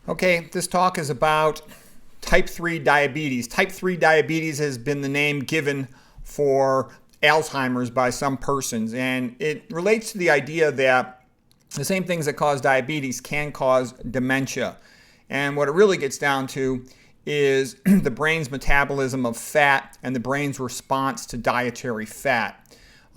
Okay, this talk is about type 3 diabetes. Type 3 diabetes has been the name given for Alzheimer's by some persons, and it relates to the idea that the same things that cause diabetes can cause dementia. And what it really gets down to is the brain's metabolism of fat and the brain's response to dietary fat.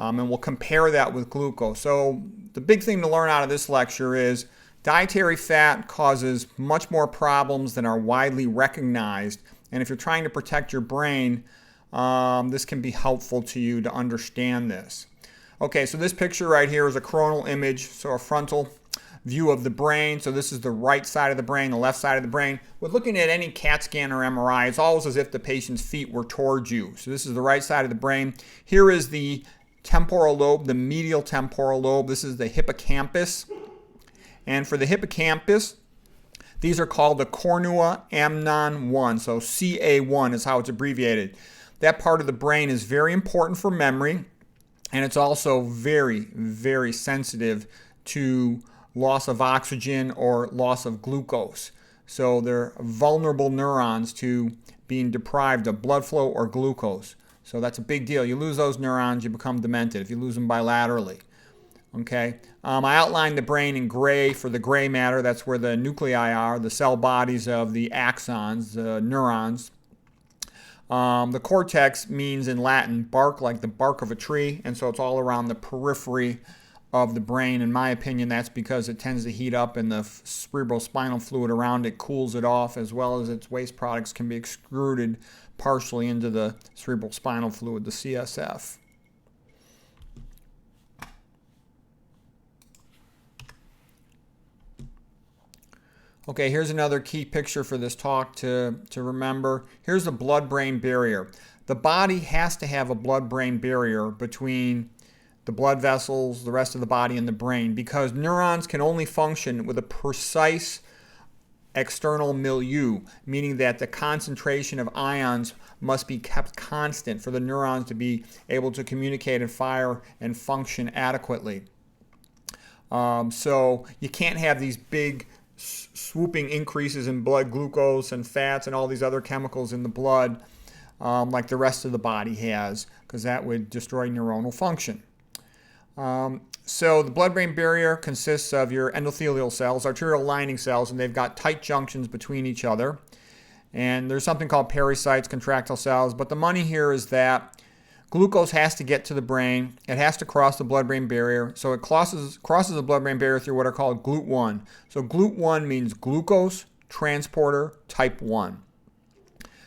And we'll compare that with glucose. So the big thing to learn out of this lecture is dietary fat causes much more problems than are widely recognized. And if you're trying to protect your brain, this can be helpful to you to understand this. Okay, so this picture right here is a coronal image, so a frontal view of the brain. So this is the right side of the brain, the left side of the brain. With looking at any CAT scan or MRI, it's always as if the patient's feet were towards you. So this is the right side of the brain. Here is the temporal lobe, the medial temporal lobe. This is the hippocampus. And for the hippocampus, these are called the cornua amnon 1. So CA1 is how it's abbreviated. That part of the brain is very important for memory, and it's also very, very sensitive to loss of oxygen or loss of glucose. So they're vulnerable neurons to being deprived of blood flow or glucose. So that's a big deal. You lose those neurons, you become demented if you lose them bilaterally. Okay, I outlined the brain in gray for the gray matter. That's where the nuclei are, the cell bodies of the axons, the neurons. The cortex means in Latin bark, like the bark of a tree, and so it's all around the periphery of the brain. In my opinion, that's because it tends to heat up and the cerebrospinal fluid around it cools it off, as well as its waste products can be excreted partially into the cerebrospinal fluid, the CSF. Okay, here's another key picture for this talk to remember. Here's the blood-brain barrier. The body has to have a blood-brain barrier between the blood vessels, the rest of the body, and the brain, because neurons can only function with a precise external milieu, meaning that the concentration of ions must be kept constant for the neurons to be able to communicate and fire and function adequately. So you can't have these big swooping increases in blood glucose and fats and all these other chemicals in the blood like the rest of the body has, because that would destroy neuronal function. So the blood-brain barrier consists of your endothelial cells, arterial lining cells, and they've got tight junctions between each other. And there's something called pericytes, contractile cells, but the money here is that glucose has to get to the brain. It has to cross the blood-brain barrier. So it crosses the blood-brain barrier through what are called GLUT1. So GLUT1 means glucose transporter type 1.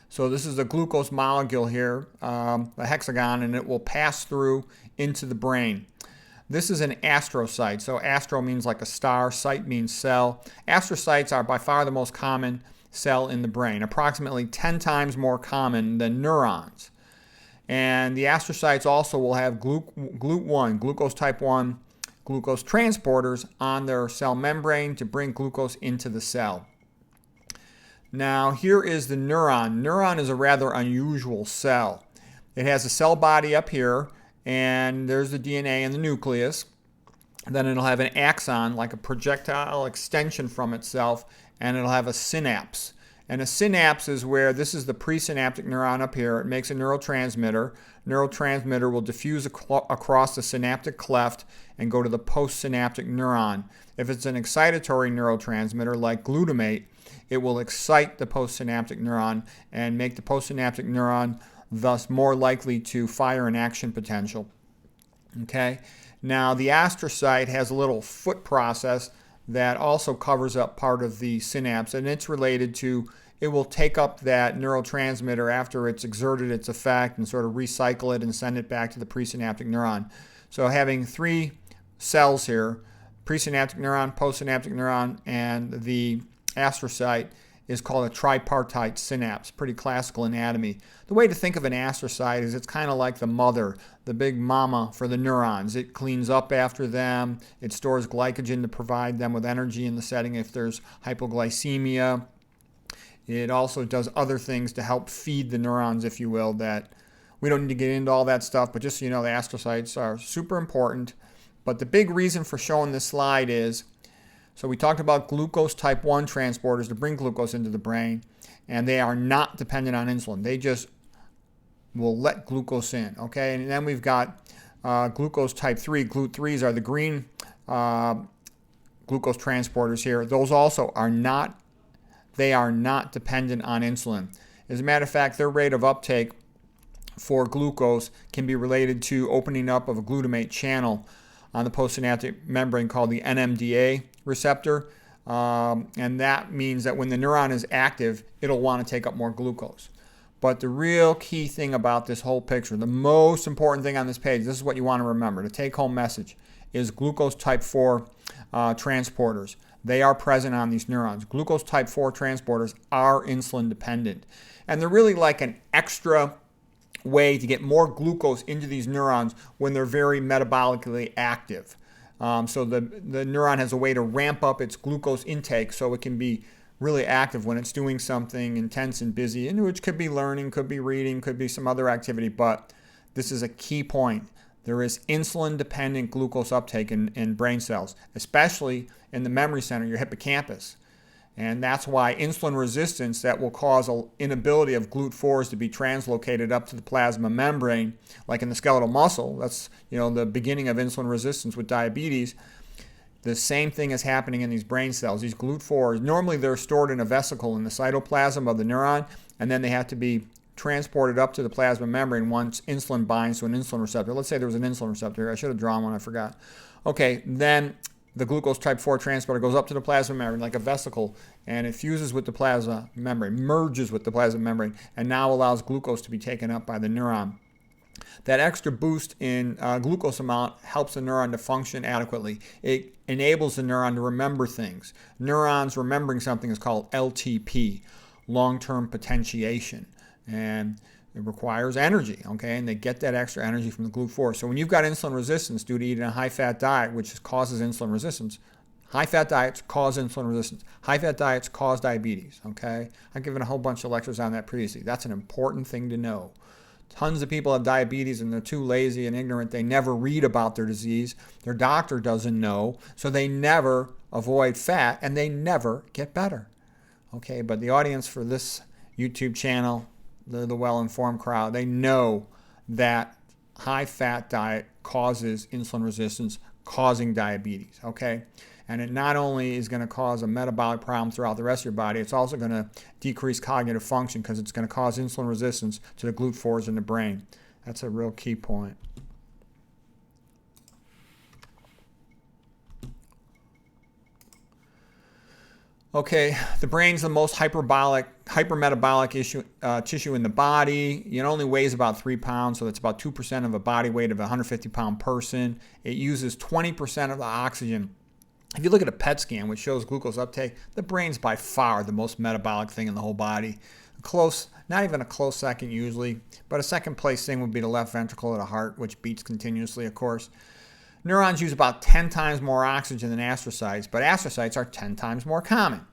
So this is the glucose molecule here, the hexagon, and it will pass through into the brain. This is an astrocyte. So astro means like a star, cyte means cell. Astrocytes are by far the most common cell in the brain, approximately 10 times more common than neurons. And the astrocytes also will have GLUT1, glucose type 1, glucose transporters on their cell membrane to bring glucose into the cell. Now here is the neuron. Neuron is a rather unusual cell. It has a cell body up here, and there's the DNA in the nucleus. Then it'll have an axon, like a projectile extension from itself, and it'll have a synapse. And a synapse is where, this is the presynaptic neuron up here. It makes a neurotransmitter. Neurotransmitter will diffuse across the synaptic cleft and go to the postsynaptic neuron. If it's an excitatory neurotransmitter like glutamate, it will excite the postsynaptic neuron and make the postsynaptic neuron thus more likely to fire an action potential. Okay. Now the astrocyte has a little foot process that also covers up part of the synapse, and it's related to, it will take up that neurotransmitter after it's exerted its effect and sort of recycle it and send it back to the presynaptic neuron. So having three cells here, presynaptic neuron, postsynaptic neuron, and the astrocyte, is called a tripartite synapse. Pretty classical anatomy. The way to think of an astrocyte is it's kind of like the mother, the big mama for the neurons. It cleans up after them. It stores glycogen to provide them with energy in the setting if there's hypoglycemia. It also does other things to help feed the neurons, if you will, that we don't need to get into all that stuff, but just so you know, the astrocytes are super important. But the big reason for showing this slide is So we talked about glucose type 1 transporters to bring glucose into the brain, and they are not dependent on insulin. They just will let glucose in, okay? And then we've got glucose type 3. GLUT3s are the green glucose transporters here. Those also are not dependent on insulin. As a matter of fact, their rate of uptake for glucose can be related to opening up of a glutamate channel on the postsynaptic membrane called the NMDA receptor. And that means that when the neuron is active, it'll want to take up more glucose. But the real key thing about this whole picture, the most important thing on this page, this is what you want to remember, the take-home message, is glucose type 4 transporters. They are present on these neurons. Glucose type 4 transporters are insulin dependent. And they're really like an extra way to get more glucose into these neurons when they're very metabolically active. So the neuron has a way to ramp up its glucose intake so it can be really active when it's doing something intense and busy, which could be learning, could be reading, could be some other activity. But this is a key point. There is insulin-dependent glucose uptake in brain cells, especially in the memory center, your hippocampus. And that's why insulin resistance that will cause an inability of GLUT4s to be translocated up to the plasma membrane, like in the skeletal muscle. That's the beginning of insulin resistance with diabetes. The same thing is happening in these brain cells. These GLUT4s, normally they're stored in a vesicle in the cytoplasm of the neuron, and then they have to be transported up to the plasma membrane once insulin binds to an insulin receptor. Let's say there was an insulin receptor here. I should have drawn one, I forgot. Okay, then the glucose type 4 transporter goes up to the plasma membrane like a vesicle, and it fuses with the plasma membrane, merges with the plasma membrane, and now allows glucose to be taken up by the neuron. That extra boost in glucose amount helps the neuron to function adequately. It enables the neuron to remember things. Neurons remembering something is called LTP, long-term potentiation, and it requires energy, okay? And they get that extra energy from the GLUT4. So when you've got insulin resistance due to eating a high-fat diet, which causes insulin resistance, high-fat diets cause insulin resistance. High-fat diets cause diabetes, okay? I've given a whole bunch of lectures on that previously. That's an important thing to know. Tons of people have diabetes and they're too lazy and ignorant. They never read about their disease. Their doctor doesn't know, so they never avoid fat and they never get better. Okay, but the audience for this YouTube channel, the well-informed crowd, they know that high-fat diet causes insulin resistance, causing diabetes, okay? And it not only is going to cause a metabolic problem throughout the rest of your body, it's also going to decrease cognitive function because it's going to cause insulin resistance to the GLUT4s in the brain. That's a real key point. Okay, the brain's the most hypermetabolic tissue in the body. It only weighs about 3 pounds, so that's about 2% of a body weight of a 150-pound person. It uses 20% of the oxygen. If you look at a PET scan, which shows glucose uptake, the brain's by far the most metabolic thing in the whole body. Not even a close second usually, but a second place thing would be the left ventricle of the heart, which beats continuously, of course. Neurons use about 10 times more oxygen than astrocytes, but astrocytes are 10 times more common.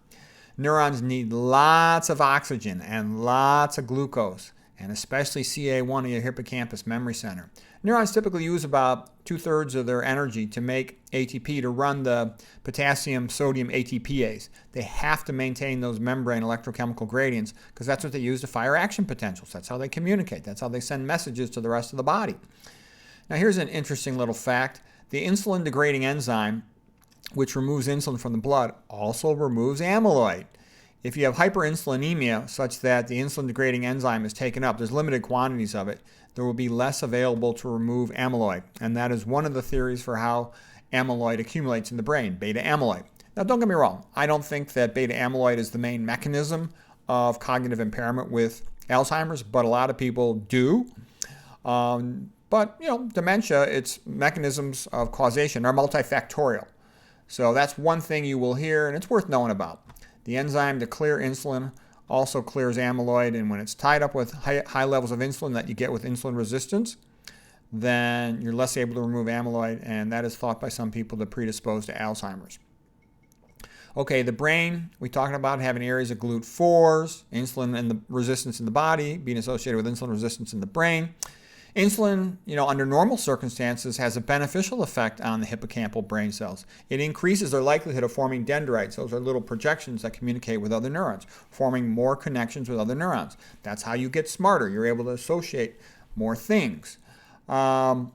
Neurons need lots of oxygen and lots of glucose, and especially CA1 in your hippocampus memory center. Neurons typically use about 2/3 of their energy to make ATP to run the potassium-sodium ATPase. They have to maintain those membrane electrochemical gradients because that's what they use to fire action potentials. That's how they communicate. That's how they send messages to the rest of the body. Now here's an interesting little fact. The insulin-degrading enzyme, which removes insulin from the blood, also removes amyloid. If you have hyperinsulinemia, such that the insulin-degrading enzyme is taken up, there's limited quantities of it, there will be less available to remove amyloid. And that is one of the theories for how amyloid accumulates in the brain, beta amyloid. Now, don't get me wrong. I don't think that beta amyloid is the main mechanism of cognitive impairment with Alzheimer's, but a lot of people do. But, dementia, its mechanisms of causation are multifactorial. So that's one thing you will hear, and it's worth knowing about. The enzyme to clear insulin also clears amyloid, and when it's tied up with high levels of insulin that you get with insulin resistance, then you're less able to remove amyloid, and that is thought by some people to predispose to Alzheimer's. Okay, the brain, we talked about having areas of GLUT4s, insulin and the resistance in the body, being associated with insulin resistance in the brain. Insulin, under normal circumstances has a beneficial effect on the hippocampal brain cells. It increases their likelihood of forming dendrites. Those are little projections that communicate with other neurons, forming more connections with other neurons. That's how you get smarter. You're able to associate more things. The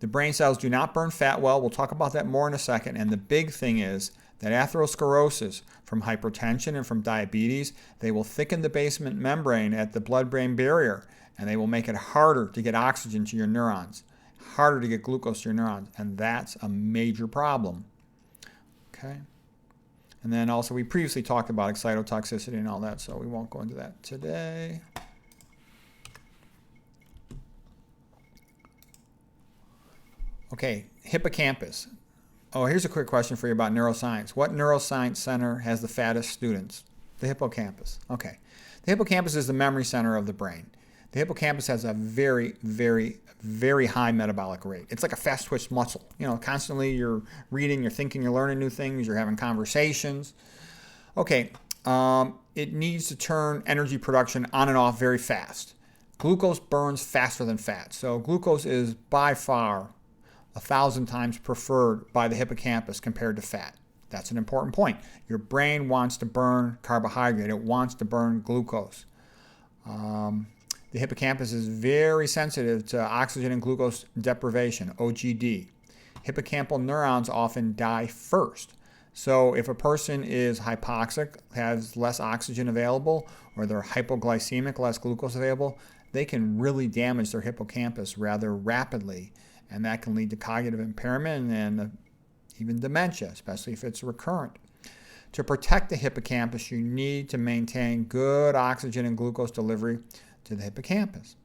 brain cells do not burn fat well. We'll talk about that more in a second. And the big thing is that atherosclerosis from hypertension and from diabetes, they will thicken the basement membrane at the blood-brain barrier, and they will make it harder to get oxygen to your neurons, harder to get glucose to your neurons, and that's a major problem. Okay? And then also we previously talked about excitotoxicity and all that, so we won't go into that today. Okay, hippocampus. Oh, here's a quick question for you about neuroscience. What neuroscience center has the fattest students? The hippocampus. Okay. The hippocampus is the memory center of the brain. The hippocampus has a very, very, very high metabolic rate. It's like a fast twitch muscle. Constantly you're reading, you're thinking, you're learning new things, you're having conversations. Okay, it needs to turn energy production on and off very fast. Glucose burns faster than fat. So glucose is by far 1,000 times preferred by the hippocampus compared to fat. That's an important point. Your brain wants to burn carbohydrate. It wants to burn glucose. The hippocampus is very sensitive to oxygen and glucose deprivation, OGD. Hippocampal neurons often die first. So if a person is hypoxic, has less oxygen available, or they're hypoglycemic, less glucose available, they can really damage their hippocampus rather rapidly. And that can lead to cognitive impairment and even dementia, especially if it's recurrent. To protect the hippocampus, you need to maintain good oxygen and glucose delivery to the hippocampus.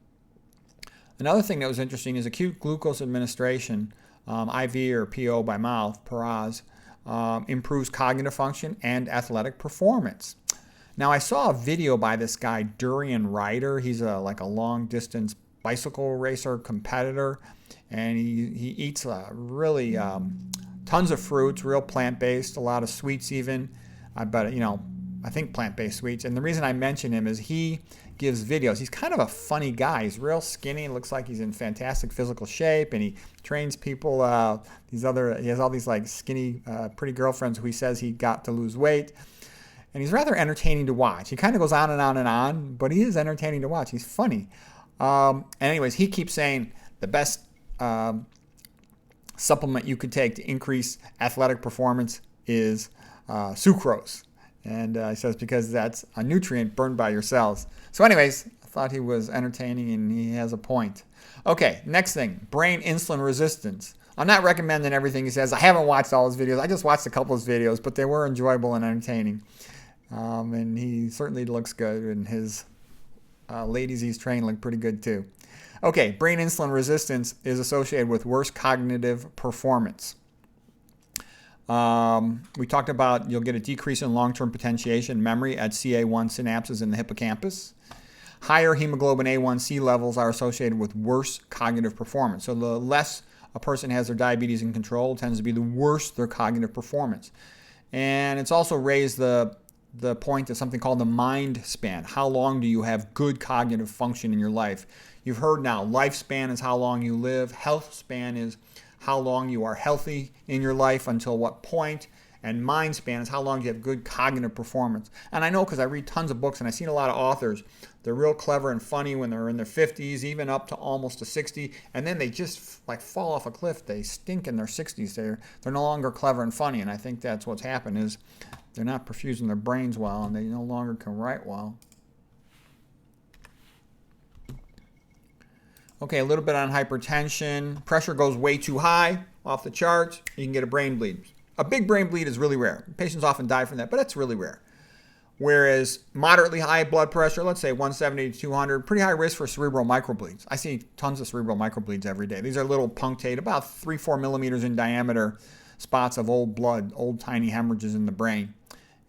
Another thing that was interesting is acute glucose administration, IV or PO by mouth, PRAS, improves cognitive function and athletic performance. Now, I saw a video by this guy, Durian Ryder. He's like a long-distance bicycle racer competitor, and he eats really tons of fruits, real plant-based, a lot of sweets even. I think plant-based sweets. And the reason I mention him is he gives videos. He's kind of a funny guy. He's real skinny. Looks like he's in fantastic physical shape, and he trains people. He has all these like skinny, pretty girlfriends who he says he got to lose weight. And he's rather entertaining to watch. He kind of goes on and on and on, but he is entertaining to watch. He's funny. And anyways, he keeps saying the best supplement you could take to increase athletic performance is sucrose. And he says because that's a nutrient burned by your cells. So anyways, I thought he was entertaining and he has a point. Okay, next thing, brain insulin resistance. I'm not recommending everything he says. I haven't watched all his videos. I just watched a couple of his videos, but they were enjoyable and entertaining. And he certainly looks good, and his ladies he's trained look pretty good too. Okay, brain insulin resistance is associated with worse cognitive performance. We talked about you'll get a decrease in long-term potentiation memory at CA1 synapses in the hippocampus. Higher hemoglobin A1C levels are associated with worse cognitive performance. So the less a person has their diabetes in control, tends to be the worse their cognitive performance. And it's also raised the point of something called the mind span. How long do you have good cognitive function in your life? You've heard now, lifespan is how long you live. Health span is how long you are healthy in your life, until what point. And mind span is how long you have good cognitive performance. And I know because I read tons of books and I've seen a lot of authors. They're real clever and funny when they're in their 50s, even up to almost to 60. And then they just like fall off a cliff. They stink in their 60s. They're no longer clever and funny. And I think that's what's happened is they're not perfusing their brains well and they no longer can write well. Okay, a little bit on hypertension. Pressure goes way too high, off the charts. You can get a brain bleed. A big brain bleed is really rare. Patients often die from that, but that's really rare. Whereas moderately high blood pressure, let's say 170 to 200, pretty high risk for cerebral microbleeds. I see tons of cerebral microbleeds every day. These are little punctate, about 3-4 millimeters in diameter spots of old blood, old tiny hemorrhages in the brain.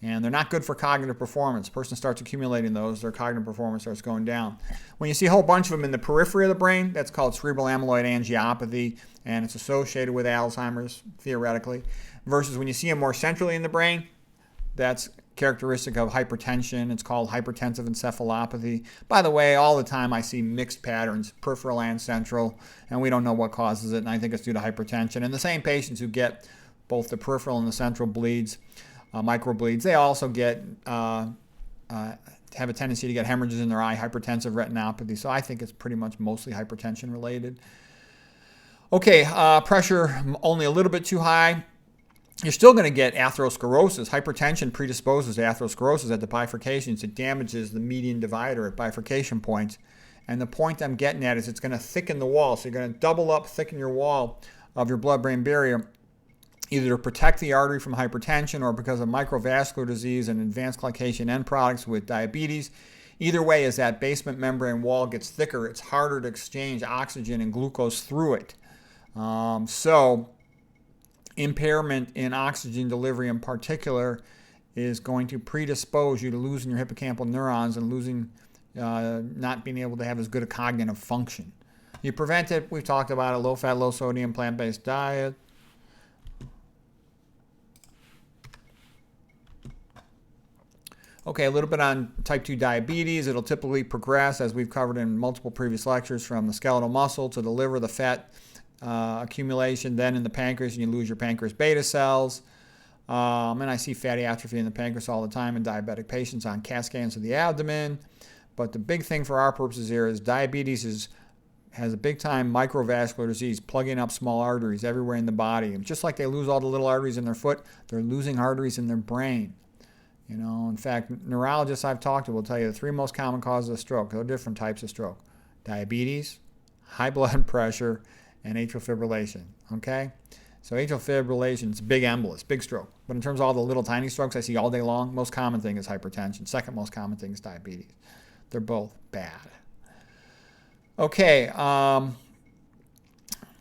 And they're not good for cognitive performance. The person starts accumulating those, their cognitive performance starts going down. When you see a whole bunch of them in the periphery of the brain, that's called cerebral amyloid angiopathy, and it's associated with Alzheimer's, theoretically. Versus when you see them more centrally in the brain, that's characteristic of hypertension. It's called hypertensive encephalopathy. By the way, all the time I see mixed patterns, peripheral and central, and we don't know what causes it, and I think it's due to hypertension. And the same patients who get both the peripheral and the central bleeds, microbleeds, they also get have a tendency to get hemorrhages in their eye, hypertensive retinopathy. So I think it's pretty much mostly hypertension related. Okay, pressure only a little bit too high. You're still going to get atherosclerosis. Hypertension predisposes to atherosclerosis at the bifurcations. It damages the median divider at bifurcation points. And the point I'm getting at is it's going to thicken the wall. So you're going to double up, thicken your wall of your blood-brain barrier, either to protect the artery from hypertension or because of microvascular disease and advanced glycation end products with diabetes. Either way, as that basement membrane wall gets thicker, it's harder to exchange oxygen and glucose through it. So impairment in oxygen delivery in particular is going to predispose you to losing your hippocampal neurons and losing, not being able to have as good a cognitive function. You prevent it, we've talked about it, low-fat, low-sodium, plant-based diet. Okay, a little bit on type 2 diabetes. It'll typically progress, as we've covered in multiple previous lectures, from the skeletal muscle to the liver, the fat accumulation, then in the pancreas, and you lose your pancreas beta cells. And I see fatty atrophy in the pancreas all the time in diabetic patients on CAT scans of the abdomen. But the big thing for our purposes here is diabetes has a big time microvascular disease, plugging up small arteries everywhere in the body. And just like they lose all the little arteries in their foot, they're losing arteries in their brain. You know, in fact, neurologists I've talked to will tell you the 3 most common causes of stroke. There are different types of stroke: diabetes, high blood pressure, and atrial fibrillation. Okay? So atrial fibrillation is a big embolus, big stroke. But in terms of all the little tiny strokes I see all day long, most common thing is hypertension. Second most common thing is diabetes. They're both bad. Okay,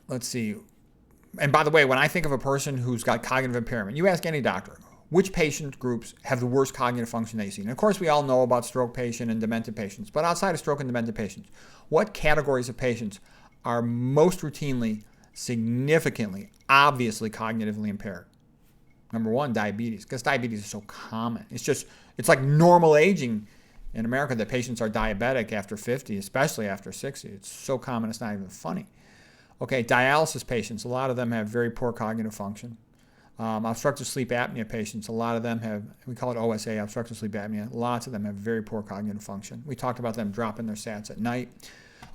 let's see. And by the way, when I think of a person who's got cognitive impairment, you ask any doctor, which patient groups have the worst cognitive function they see? And of course, we all know about stroke patient and demented patients. But outside of stroke and demented patients, what categories of patients are most routinely, significantly, obviously cognitively impaired? Number 1, diabetes, because diabetes is so common. It's like normal aging in America that patients are diabetic after 50, especially after 60. It's so common it's not even funny. Okay, dialysis patients, a lot of them have very poor cognitive function. Obstructive sleep apnea patients, a lot of them have, we call it OSA, obstructive sleep apnea. Lots of them have very poor cognitive function. We talked about them dropping their SATs at night.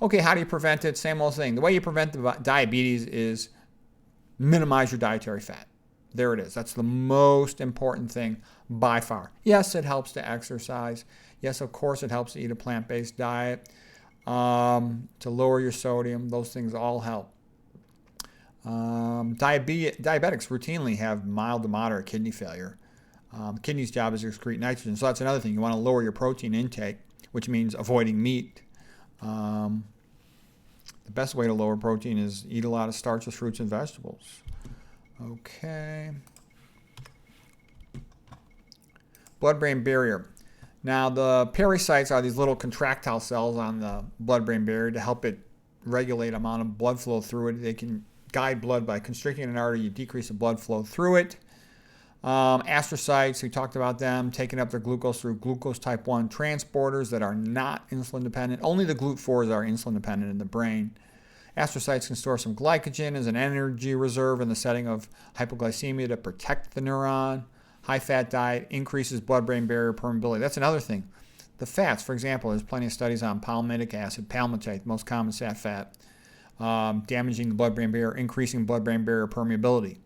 Okay, how do you prevent it? Same old thing. The way you prevent diabetes is minimize your dietary fat. There it is. That's the most important thing by far. Yes, it helps to exercise. Yes, of course, it helps to eat a plant-based diet, to lower your sodium. Those things all help. Diabetics routinely have mild to moderate kidney failure. The kidney's job is to excrete nitrogen, so that's another thing. You want to lower your protein intake, which means avoiding meat. The best way to lower protein is eat a lot of starches, fruits, and vegetables. Okay. Blood-brain barrier. Now, the pericytes are these little contractile cells on the blood-brain barrier to help it regulate the amount of blood flow through it. They can guide blood by constricting an artery. You decrease the blood flow through it. Astrocytes, we talked about them, taking up their glucose through glucose type 1 transporters that are not insulin dependent. Only the GLUT4s are insulin dependent in the brain. Astrocytes can store some glycogen as an energy reserve in the setting of hypoglycemia to protect the neuron. High-fat diet increases blood-brain barrier permeability. That's another thing. The fats, for example, there's plenty of studies on palmitic acid, palmitate, most common sat fat, damaging the blood-brain barrier, increasing blood-brain barrier permeability.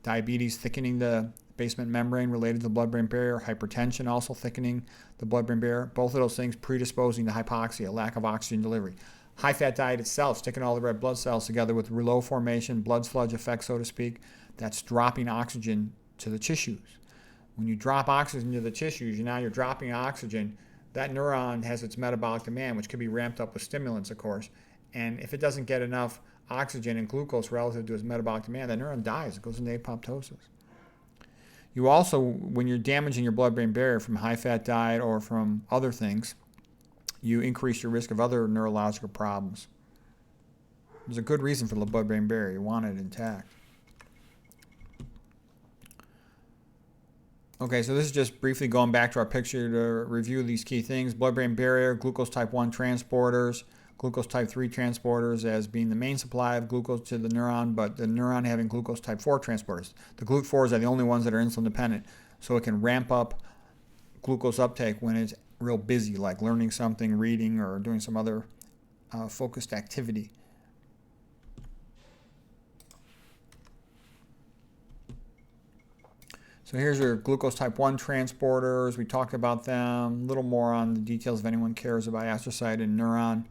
Diabetes thickening the basement membrane related to the blood-brain barrier. Hypertension also thickening the blood-brain barrier. Both of those things predisposing to hypoxia, lack of oxygen delivery. High-fat diet itself, sticking all the red blood cells together with rouleau formation, blood sludge effect, so to speak. That's dropping oxygen to the tissues. When you drop oxygen to the tissues, now you're dropping oxygen. That neuron has its metabolic demand, which can be ramped up with stimulants, of course. And if it doesn't get enough oxygen and glucose relative to its metabolic demand, that neuron dies. It goes into apoptosis. You also, when you're damaging your blood-brain barrier from a high-fat diet or from other things, you increase your risk of other neurological problems. There's a good reason for the blood-brain barrier. You want it intact. Okay, so this is just briefly going back to our picture to review these key things. Blood-brain barrier, glucose type 1 transporters, glucose type 3 transporters as being the main supply of glucose to the neuron, but the neuron having glucose type 4 transporters. The GLUT4s are the only ones that are insulin dependent, so it can ramp up glucose uptake when it's real busy, like learning something, reading, or doing some other focused activity. So here's your glucose type 1 transporters. We talked about them. A little more on the details if anyone cares about astrocyte and neuron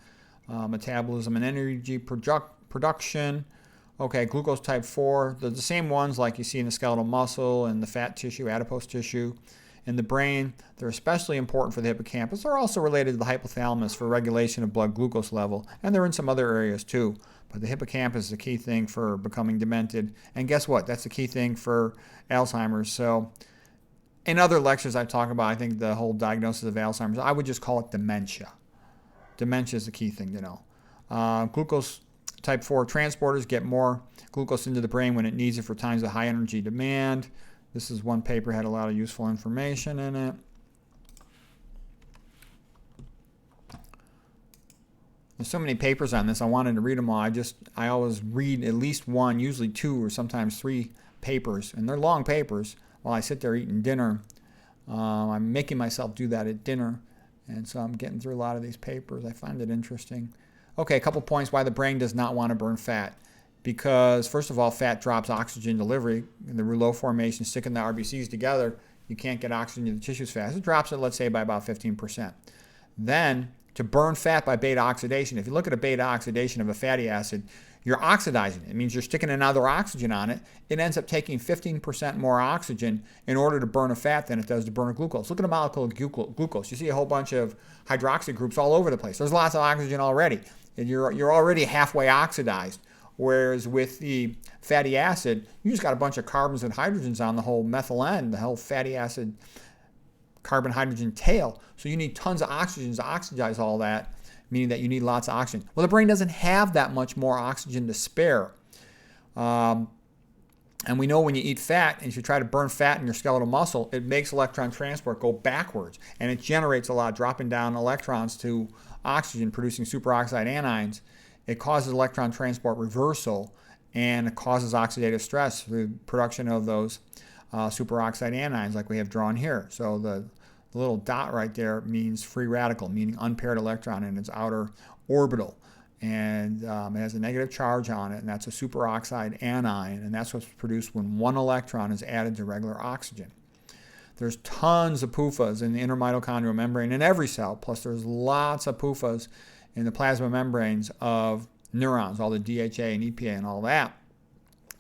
metabolism and energy production. Okay, glucose type 4, they're the same ones like you see in the skeletal muscle and the fat tissue, adipose tissue. In the brain, they're especially important for the hippocampus. They're also related to the hypothalamus for regulation of blood glucose level, and they're in some other areas too. But the hippocampus is the key thing for becoming demented. And guess what? That's the key thing for Alzheimer's. So in other lectures I've talked about, I think the whole diagnosis of Alzheimer's, I would just call it dementia. Dementia is the key thing to know. Glucose type 4 transporters get more glucose into the brain when it needs it for times of high energy demand. This is one paper, had a lot of useful information in it. There's so many papers on this, I wanted to read them all. I always read at least one, usually 2 or sometimes 3 papers, and they're long papers while I sit there eating dinner. I'm making myself do that at dinner, and so I'm getting through a lot of these papers. I find it interesting. Okay, a couple points why the brain does not want to burn fat. Because, first of all, fat drops oxygen delivery. In the rouleau formation, sticking the RBCs together, you can't get oxygen to the tissues fast. It drops it, let's say, by about 15%. Then, to burn fat by beta oxidation, if you look at a beta oxidation of a fatty acid, you're oxidizing it. It means you're sticking another oxygen on it. It ends up taking 15% more oxygen in order to burn a fat than it does to burn a glucose. Look at a molecule of glucose. You see a whole bunch of hydroxy groups all over the place. There's lots of oxygen already. And you're already halfway oxidized. Whereas with the fatty acid, you just got a bunch of carbons and hydrogens on the whole methyl end, the whole fatty acid carbon-hydrogen tail. So you need tons of oxygen to oxidize all that, meaning that you need lots of oxygen. Well, the brain doesn't have that much more oxygen to spare. And we know when you eat fat, and if you try to burn fat in your skeletal muscle, it makes electron transport go backwards. And it generates a lot, dropping down electrons to oxygen, producing superoxide anions. It causes electron transport reversal, and it causes oxidative stress through production of those superoxide anions like we have drawn here. So the little dot right there means free radical, meaning unpaired electron in its outer orbital. And it has a negative charge on it, and that's a superoxide anion, and that's what's produced when one electron is added to regular oxygen. There's tons of PUFAs in the intermitochondrial membrane in every cell, plus there's lots of PUFAs in the plasma membranes of neurons, all the DHA and EPA and all that.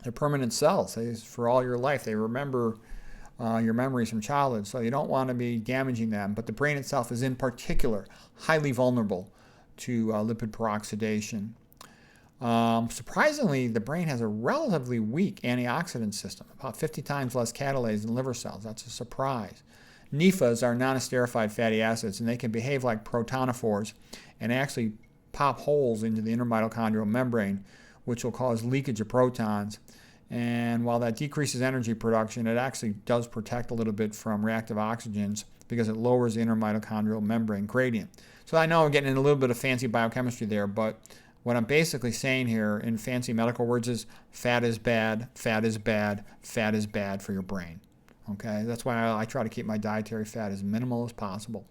They're permanent cells. For all your life, they remember your memories from childhood, so you don't want to be damaging them. But the brain itself is in particular highly vulnerable to lipid peroxidation. Surprisingly, the brain has a relatively weak antioxidant system, about 50 times less catalase than liver cells. That's a surprise. NEFAs are non-esterified fatty acids, and they can behave like protonophores and actually pop holes into the intermitochondrial membrane, which will cause leakage of protons. And while that decreases energy production, it actually does protect a little bit from reactive oxygens because it lowers the intermitochondrial membrane gradient. So I know I'm getting in a little bit of fancy biochemistry there, but what I'm basically saying here in fancy medical words is fat is bad, fat is bad, fat is bad for your brain. Okay, that's why I try to keep my dietary fat as minimal as possible.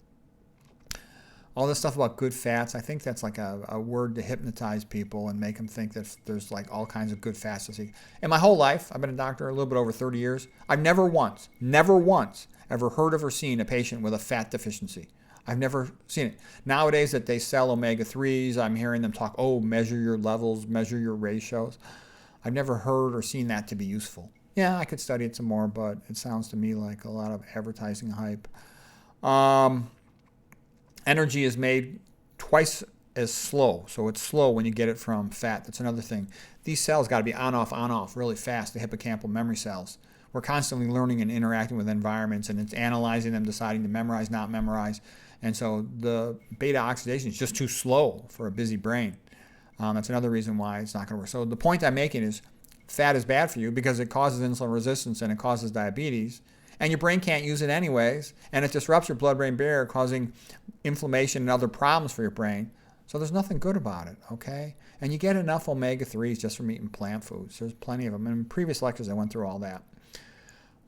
All this stuff about good fats, I think that's like a word to hypnotize people and make them think that there's like all kinds of good fats to see. In my whole life, I've been a doctor a little bit over 30 years. I've never once ever heard of or seen a patient with a fat deficiency. I've never seen it. Nowadays that they sell omega-3s, I'm hearing them talk, measure your levels, measure your ratios. I've never heard or seen that to be useful. Yeah, I could study it some more, but it sounds to me like a lot of advertising hype. Energy is made twice as slow, so it's slow when you get it from fat. That's another thing. These cells got to be on, off really fast, the hippocampal memory cells. We're constantly learning and interacting with environments, and it's analyzing them, deciding to memorize, not memorize. And so the beta oxidation is just too slow for a busy brain. That's another reason why it's not going to work. So the point I'm making is fat is bad for you because it causes insulin resistance and it causes diabetes. And your brain can't use it anyways, and it disrupts your blood-brain barrier, causing inflammation and other problems for your brain. So there's nothing good about it, okay? And you get enough omega-3s just from eating plant foods. There's plenty of them. In previous lectures, I went through all that.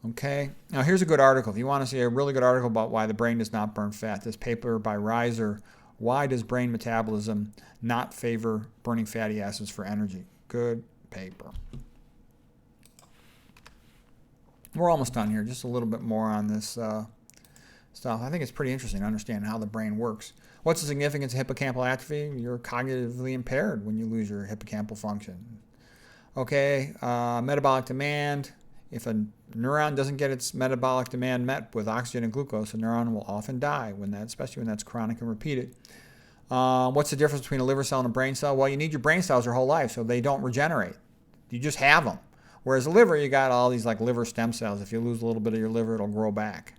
Okay, now here's a good article. If you want to see a really good article about why the brain does not burn fat, this paper by Reiser, Why Does Brain Metabolism Not Favor Burning Fatty Acids for Energy? Good paper. We're almost done here. Just a little bit more on this stuff. I think it's pretty interesting to understand how the brain works. What's the significance of hippocampal atrophy? You're cognitively impaired when you lose your hippocampal function. Okay, metabolic demand. If a neuron doesn't get its metabolic demand met with oxygen and glucose, a neuron will often die, especially when that's chronic and repeated. What's the difference between a liver cell and a brain cell? Well, you need your brain cells your whole life, so they don't regenerate. You just have them. Whereas a liver, you got all these like liver stem cells. If you lose a little bit of your liver, it'll grow back.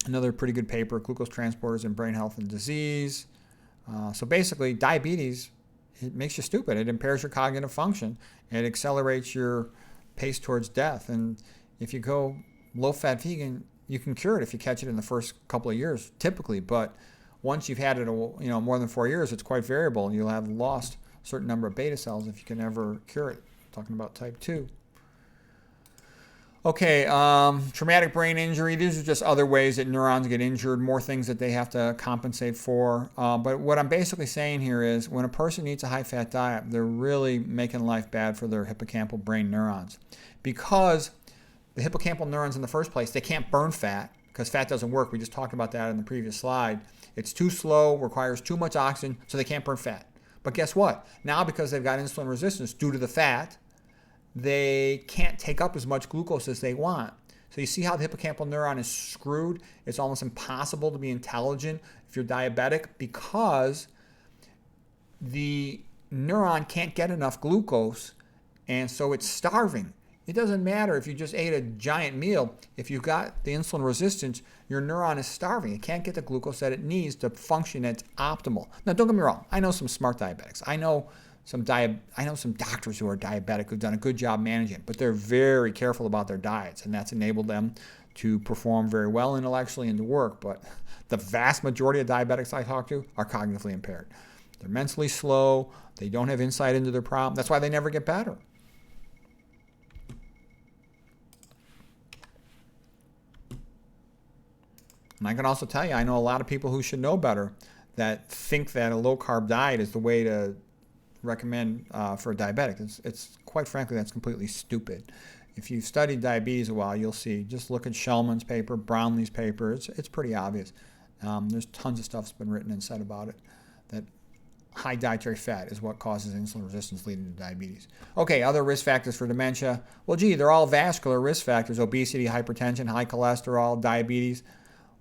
Another pretty good paper, Glucose Transporters in Brain Health and Disease. So basically, diabetes, it makes you stupid. It impairs your cognitive function. It accelerates your pace towards death. And if you go low-fat vegan, you can cure it if you catch it in the first couple of years, typically. But once you've had it, more than 4 years, it's quite variable, and you'll have lost a certain number of beta cells if you can ever cure it. Talking about type 2. Okay, traumatic brain injury. These are just other ways that neurons get injured, more things that they have to compensate for. But what I'm basically saying here is when a person eats a high-fat diet, they're really making life bad for their hippocampal brain neurons. Because the hippocampal neurons in the first place, they can't burn fat because fat doesn't work. We just talked about that in the previous slide. It's too slow, requires too much oxygen, so they can't burn fat. But guess what? Now because they've got insulin resistance due to the fat, they can't take up as much glucose as they want. So you see how the hippocampal neuron is screwed? It's almost impossible to be intelligent if you're diabetic because the neuron can't get enough glucose, and so it's starving. It doesn't matter if you just ate a giant meal. If you've got the insulin resistance, your neuron is starving. It can't get the glucose that it needs to function at optimal. Now, don't get me wrong. I know some smart diabetics. I know some doctors who are diabetic who've done a good job managing it, but they're very careful about their diets, and that's enabled them to perform very well intellectually and to work. But the vast majority of diabetics I talk to are cognitively impaired. They're mentally slow. They don't have insight into their problem. That's why they never get better. And I can also tell you, I know a lot of people who should know better that think that a low-carb diet is the way to recommend for a diabetic. It's quite frankly, that's completely stupid. If you've studied diabetes a while, you'll see. Just look at Shellman's paper, Brownlee's paper. It's pretty obvious. There's tons of stuff that's been written and said about it, that high dietary fat is what causes insulin resistance leading to diabetes. Okay, other risk factors for dementia. Well, gee, they're all vascular risk factors: obesity, hypertension, high cholesterol, diabetes,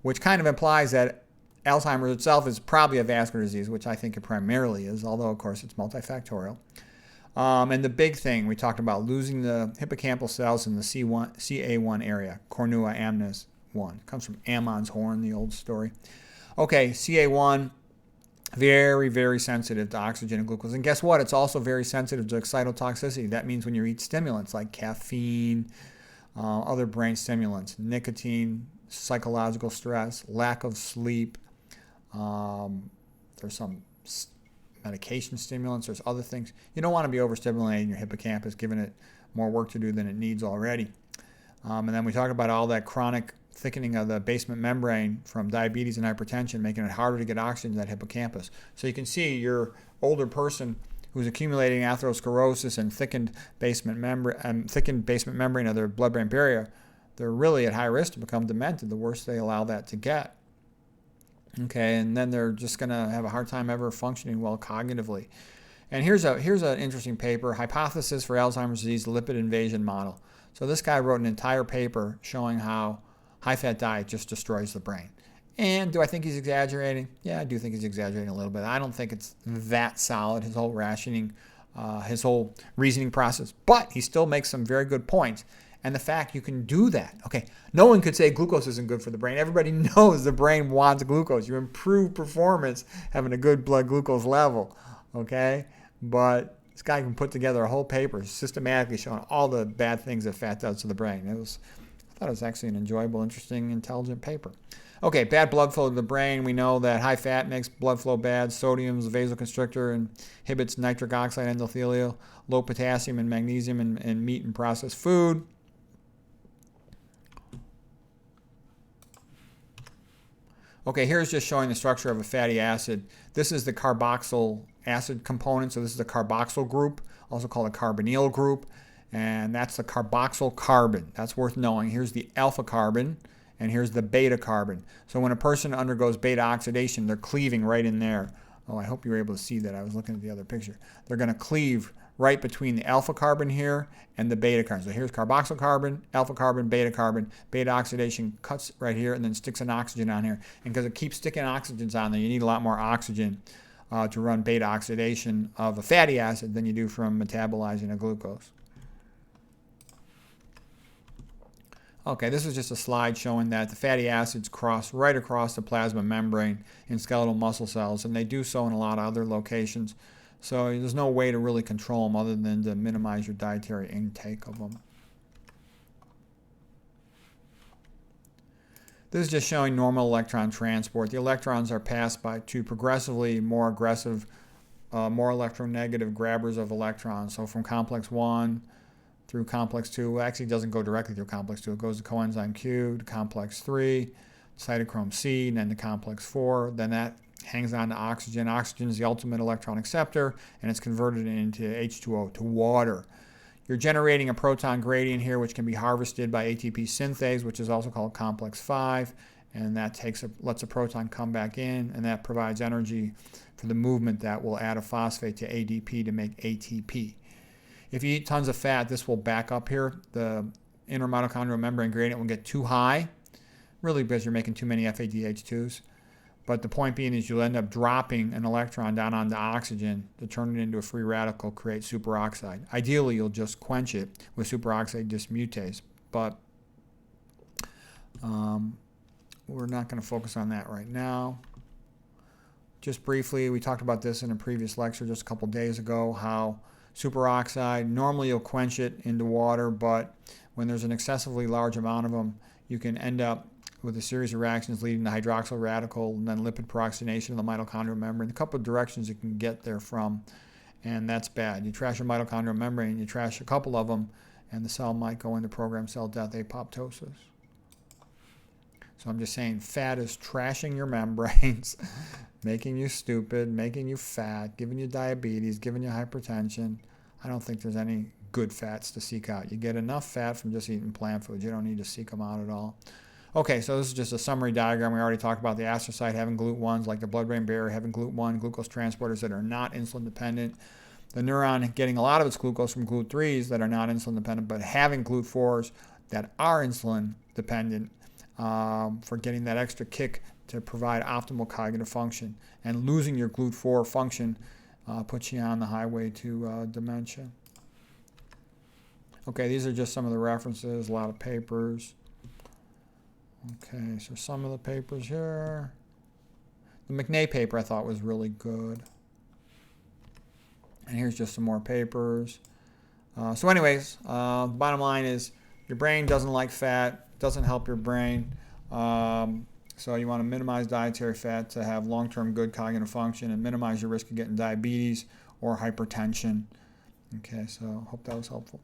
which kind of implies that Alzheimer's itself is probably a vascular disease, which I think it primarily is, although, of course, it's multifactorial. And the big thing, we talked about losing the hippocampal cells in the CA1 area, cornua amnis 1. It comes from Ammon's horn, the old story. Okay, CA1, very, very sensitive to oxygen and glucose. And guess what? It's also very sensitive to excitotoxicity. That means when you eat stimulants like caffeine, other brain stimulants, nicotine, psychological stress, lack of sleep. There's some medication stimulants. There's other things. You don't want to be overstimulating your hippocampus, giving it more work to do than it needs already. And then we talk about all that chronic thickening of the basement membrane from diabetes and hypertension, making it harder to get oxygen to that hippocampus. So you can see your older person who's accumulating atherosclerosis and thickened basement membrane of their blood-brain barrier, they're really at high risk to become demented the worse they allow that to get. Okay, and then they're just going to have a hard time ever functioning well cognitively. And here's an interesting paper, Hypothesis for Alzheimer's Disease Lipid Invasion Model. So this guy wrote an entire paper showing how high-fat diet just destroys the brain. And do I think he's exaggerating? Yeah, I do think he's exaggerating a little bit. I don't think it's that solid, his whole rationing, his whole reasoning process. But he still makes some very good points. And the fact you can do that. Okay, no one could say glucose isn't good for the brain. Everybody knows the brain wants glucose. You improve performance having a good blood glucose level, okay? But This guy can put together a whole paper systematically showing all the bad things that fat does to the brain. I thought it was actually an enjoyable, interesting, intelligent paper. Okay, bad blood flow to the brain. We know that high fat makes blood flow bad. Sodium is a vasoconstrictor and inhibits nitric oxide endothelial. Low potassium and magnesium in meat and processed food. Okay, here's just showing the structure of a fatty acid. This is the carboxyl acid component, so this is the carboxyl group, also called a carbonyl group, and that's the carboxyl carbon. That's worth knowing. Here's the alpha carbon, and here's the beta carbon. So when a person undergoes beta oxidation, they're cleaving right in there. Oh, I hope you were able to see that. I was looking at the other picture. They're going to cleave right between the alpha carbon here and the beta carbon. So here's carboxyl carbon, alpha carbon, beta oxidation cuts right here and then sticks an oxygen on here. And because it keeps sticking oxygens on there, you need a lot more oxygen to run beta oxidation of a fatty acid than you do from metabolizing a glucose. Okay, this is just a slide showing that the fatty acids cross right across the plasma membrane in skeletal muscle cells, and they do so in a lot of other locations. So there's no way to really control them other than to minimize your dietary intake of them. This is just showing normal electron transport. The electrons are passed by two progressively more aggressive, more electronegative grabbers of electrons. So from complex 1 through complex 2, well, actually it doesn't go directly through complex 2. It goes to coenzyme Q, to complex 3, cytochrome C, and then to complex 4. Then that hangs on to oxygen. Oxygen is the ultimate electron acceptor, and it's converted into H2O, to water. You're generating a proton gradient here, which can be harvested by ATP synthase, which is also called complex 5, and that lets a proton come back in, and that provides energy for the movement that will add a phosphate to ADP to make ATP. If you eat tons of fat, this will back up here. The inner mitochondrial membrane gradient will get too high, really because you're making too many FADH2s. But the point being is you'll end up dropping an electron down onto oxygen to turn it into a free radical, create superoxide. Ideally, you'll just quench it with superoxide dismutase, but we're not going to focus on that right now. Just briefly, we talked about this in a previous lecture just a couple days ago, how superoxide, normally you'll quench it into water, but when there's an excessively large amount of them, you can end up with a series of reactions leading to hydroxyl radical and then lipid peroxidation of the mitochondrial membrane. A couple of directions you can get there from, and that's bad. You trash your mitochondrial membrane, you trash a couple of them, and the cell might go into programmed cell death, apoptosis. So I'm just saying, fat is trashing your membranes, making you stupid, making you fat, giving you diabetes, giving you hypertension. I don't think there's any good fats to seek out. You get enough fat from just eating plant foods. You don't need to seek them out at all. Okay, so this is just a summary diagram. We already talked about the astrocyte having GLUT1s, like the blood-brain barrier having GLUT1, glucose transporters that are not insulin dependent. The neuron getting a lot of its glucose from GLUT3s that are not insulin dependent, but having GLUT4s that are insulin dependent for getting that extra kick to provide optimal cognitive function. And losing your GLUT4 function puts you on the highway to dementia. Okay, these are just some of the references, a lot of papers. Okay, so some of the papers here. The McNay paper I thought was really good. And here's just some more papers. So anyways, the bottom line is your brain doesn't like fat, doesn't help your brain. So you want to minimize dietary fat to have long-term good cognitive function and minimize your risk of getting diabetes or hypertension. Okay, so hope that was helpful.